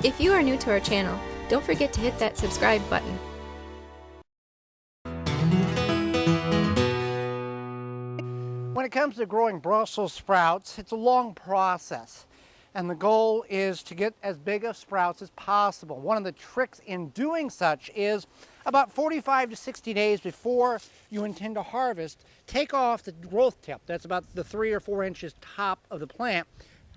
If you are new to our channel, don't forget to hit that subscribe button. When it comes to growing Brussels sprouts, it's a long process, and the goal is to get as big of sprouts as possible. One of the tricks in doing such is about 45 to 60 days before you intend to harvest, take off the growth tip. That's about the 3 or 4 inches top of the plant.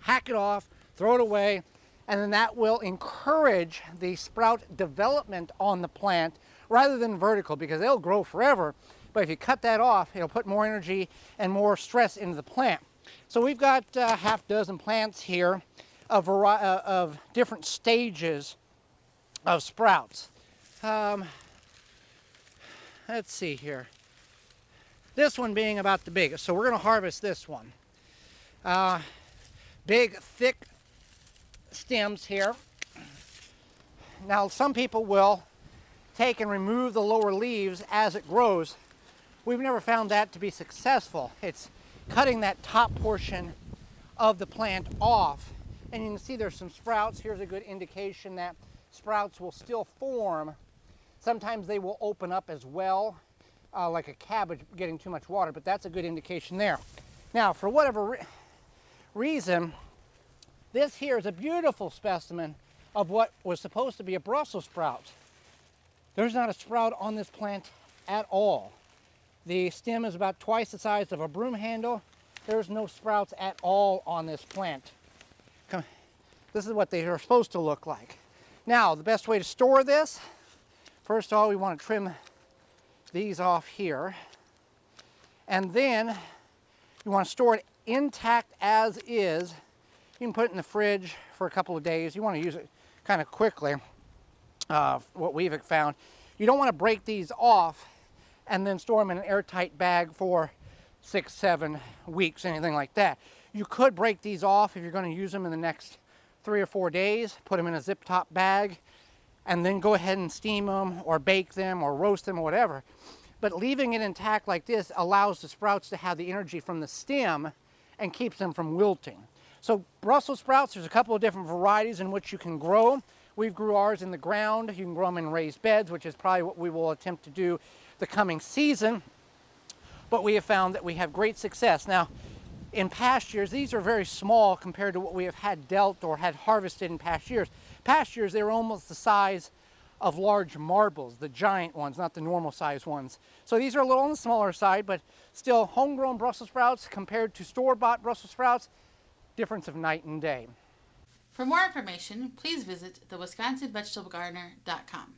Hack it off, throw it away, and then that will encourage the sprout development on the plant rather than vertical, because they'll grow forever. But if you cut that off, it'll put more energy and more stress into the plant. So we've got half dozen plants here of different stages of sprouts. Let's see here. This one being about the biggest, so we're going to harvest this one. Big, thick stems here. Now, some people will take and remove the lower leaves as it grows. We've never found that to be successful. It's cutting that top portion of the plant off. And you can see there's some sprouts. Here's a good indication that sprouts will still form. Sometimes they will open up as well, like a cabbage getting too much water, but that's a good indication there. Now, for whatever reason, this here is a beautiful specimen of what was supposed to be a Brussels sprout. There's not a sprout on this plant at all. The stem is about twice the size of a broom handle. There's no sprouts at all on this plant. This is what they are supposed to look like. Now, the best way to store this, first of all, we want to trim these off here. And then you want to store it intact as is. You can put it in the fridge for a couple of days. You want to use it kind of quickly, what we've found. You don't want to break these off and then store them in an airtight bag for 6, 7 weeks, anything like that. You could break these off if you're going to use them in the next 3 or 4 days, put them in a zip top bag, and then go ahead and steam them or bake them or roast them or whatever. But leaving it intact like this allows the sprouts to have the energy from the stem and keeps them from wilting. So Brussels sprouts, there's a couple of different varieties in which you can grow. We've grew ours in the ground. You can grow them in raised beds, which is probably what we will attempt to do the coming season. But we have found that we have great success. Now, in past years, these are very small compared to what we have had dealt or had harvested in past years. Past years, they were almost the size of large marbles, the giant ones, not the normal size ones. So these are a little on the smaller side, but still homegrown Brussels sprouts compared to store-bought Brussels sprouts, difference of night and day. For more information, please visit thewisconsinvegetablegardener.com.